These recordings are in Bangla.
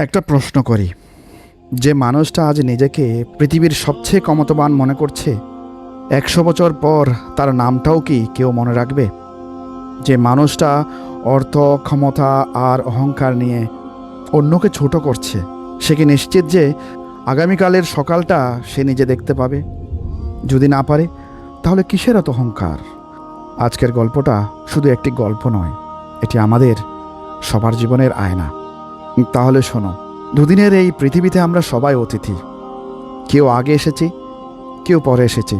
একটা প্রশ্ন করি, যে মানুষটা আজ নিজেকে পৃথিবীর সবচেয়ে ক্ষমতাবান মনে করছে, 100 বছর পর তার নামটাও কি কেউ মনে রাখবে? যে মানুষটা অর্থ, ক্ষমতা আর অহংকার নিয়ে অন্যকে ছোট করছে, সে কি নিশ্চিত যে আগামীকালের সকালটা সে নিজে দেখতে পাবে? যদি না পারে, তাহলে কিসের এত অহংকার? আজকের গল্পটা শুধু একটি গল্প নয়, এটি আমাদের সবার জীবনের আয়না। তাহলে শোনো, দুদিনের এই পৃথিবীতে আমরা সবাই অতিথি। কেউ আগে এসেছি, কেউ পরে এসেছি,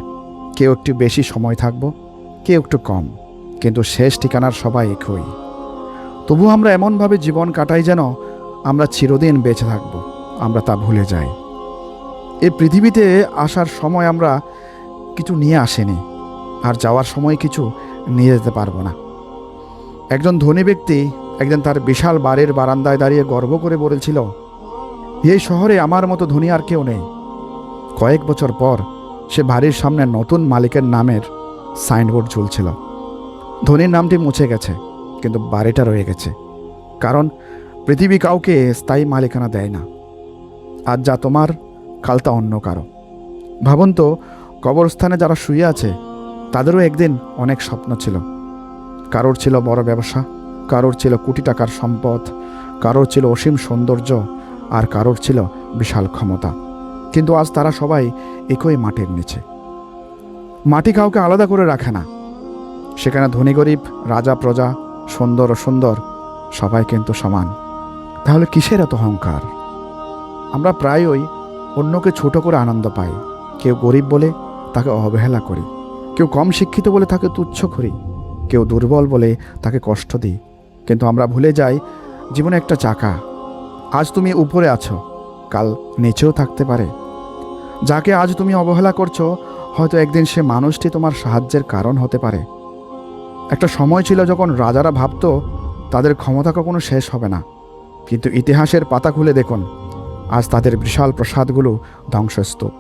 কেউ একটু বেশি সময় থাকবো, কেউ একটু কম, কিন্তু শেষ ঠিকানার সবাই একই। তবু আমরা এমনভাবে জীবন কাটাই যেন আমরা চিরদিন বেঁচে থাকবো, আমরা তা ভুলে যাই। এই পৃথিবীতে আসার সময় আমরা কিছু নিয়ে আসিনি, আর যাওয়ার সময় কিছু নিয়ে যেতে পারবো না। একজন ধনী ব্যক্তি একদিন তার বিশাল বাড়ির বারান্দায় দাঁড়িয়ে গর্ব করে বলেছিল, এই শহরে আমার মতো ধনী আর কেউ নেই। কয়েক বছর পর সে বাড়ির সামনে নতুন মালিকের নামের সাইনবোর্ড ঝুলছিল। ধনীর নামটি মুছে গেছে, কিন্তু বাড়িটা রয়ে গেছে। কারণ পৃথিবী কাউকে স্থায়ী মালিকানা দেয় না। আজ যা তোমার, কাল তা অন্য কারো। ভাবুন তো, কবরস্থানে যারা শুয়ে আছে, তাদেরও একদিন অনেক স্বপ্ন ছিল। কারোর ছিল বড় ব্যবসা, কারোর ছিল কোটি টাকার সম্পদ, কারোর ছিল অসীম সৌন্দর্য, আর কারোর ছিল বিশাল ক্ষমতা। কিন্তু আজ তারা সবাই একই মাটির নিচে। মাটি কাউকে আলাদা করে রাখে না। সেখানে ধনী গরিব, রাজা প্রজা, সুন্দর অসুন্দর, সবাই কিন্তু সমান। তাহলে কিসের এত অহংকার? আমরা প্রায়ই অন্যকে ছোট করে আনন্দ পাই। কেউ গরিব বলে তাকে অবহেলা করি, কেউ কম শিক্ষিত বলে তাকে তুচ্ছ করি, কেউ দুর্বল বলে তাকে কষ্ট দিই। কিন্তু আমরা ভুলে যাই, জীবনে একটা চাকা। আজ তুমি উপরে আছো, কাল নিচেও থাকতে পারে। যাকে আজ তুমি অবহেলা করছো, হয়তো একদিন সে মানুষটি তোমার সাহায্যের কারণ হতে পারে। একটা সময় ছিল যখন রাজারা ভাবতো তাদের ক্ষমতা কখনো শেষ হবে না, কিন্তু ইতিহাসের পাতা খুলে দেখুন, আজ তাদের বিশাল প্রাসাদগুলো ধ্বংসস্তূপ।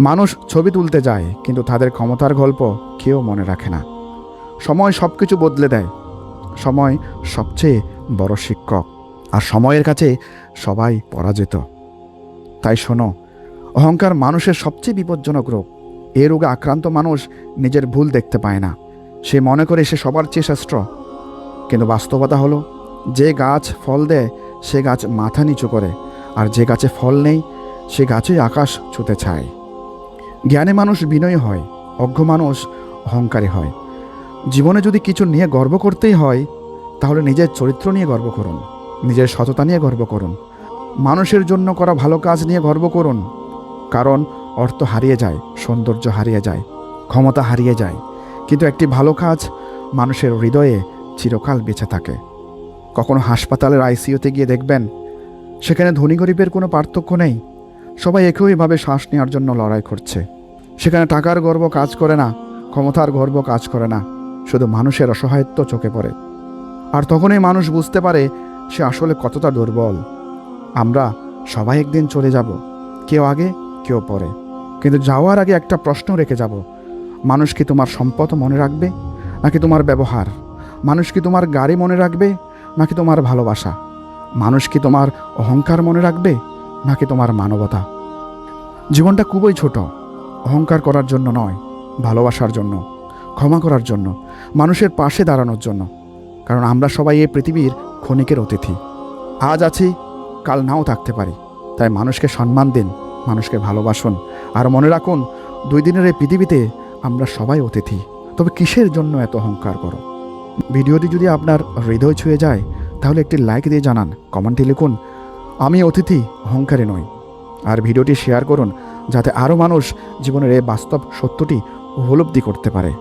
মানুষ ছবি তুলতে যায়, কিন্তু তাদের ক্ষমতার গল্প কেউ মনে রাখে না। সময় সব কিছু বদলে দেয়। সময় সবচেয়ে বড় শিক্ষক, আর সময়ের কাছে সবাই পরাজিত। তাই শোনো, অহংকার মানুষের সবচেয়ে বিপজ্জনক রোগ। এ রোগে আক্রান্ত মানুষ নিজের ভুল দেখতে পায় না। সে মনে করে সে সবার চেয়ে শ্রেষ্ঠ। কিন্তু বাস্তবতা হলো, যে গাছ ফল দেয় সে গাছ মাথা নিচু করে, আর যে গাছে ফল নেই সে গাছই আকাশ ছুঁতে চায়। জ্ঞানী মানুষ বিনয়ী হয়, অজ্ঞ মানুষ অহংকারী হয়। জীবনে যদি কিছু নিয়ে গর্ব করতেই হয়, তাহলে নিজের চরিত্র নিয়ে গর্ব করুন, নিজের সততা নিয়ে গর্ব করুন, মানুষের জন্য করা ভালো কাজ নিয়ে গর্ব করুন। কারণ অর্থ হারিয়ে যায়, সৌন্দর্য হারিয়ে যায়, ক্ষমতা হারিয়ে যায়, কিন্তু একটি ভালো কাজ মানুষের হৃদয়ে চিরকাল বেঁচে থাকে। কখনো হাসপাতালের আইসিইউতে গিয়ে দেখবেন, সেখানে ধনী গরিবের কোনো পার্থক্য নেই। সবাই একইভাবে শ্বাস নেওয়ার জন্য লড়াই করছে। সেখানে টাকার গর্ব কাজ করে না, ক্ষমতার গর্ব কাজ করে না, শুধু মানুষের অসহায়ত্ব চোখে পড়ে। আর তখনই মানুষ বুঝতে পারে সে আসলে কতটা দুর্বল। আমরা সবাই একদিন চলে যাব, কেউ আগে কেউ পরে, কিন্তু যাওয়ার আগে একটা প্রশ্ন রেখে যাব, মানুষ কি তোমার সম্পদ মনে রাখবে নাকি তোমার ব্যবহার? মানুষ কি তোমার গাড়ি মনে রাখবে নাকি তোমার ভালোবাসা? মানুষ কি তোমার অহংকার মনে রাখবে নাকি তোমার মানবতা? জীবনটা খুবই ছোট। অহংকার করার জন্য নয়, ভালোবাসার জন্য, ক্ষমা করার জন্য, মানুষের পাশে দাঁড়ানোর জন্য। কারণ আমরা সবাই এই পৃথিবীর ক্ষণিকের অতিথি। আজ আছি, কাল নাও থাকতে পারি। তাই মানুষকে সম্মান দিন, মানুষকে ভালোবাসুন, আর মনে রাখুন, 2 দিনের এই পৃথিবীতে আমরা সবাই অতিথি। তবে কিসের জন্য এত অহংকার করো? ভিডিওটি যদি আপনার হৃদয় ছুঁয়ে যায়, তাহলে একটি লাইক দিয়ে জানান, কমেন্টে লিখুন, আমি অতিথি, অহংকারী নই। আর ভিডিওটি শেয়ার করুন, যাতে আরও মানুষ জীবনের এই বাস্তব সত্যটি উপলব্ধি করতে পারে।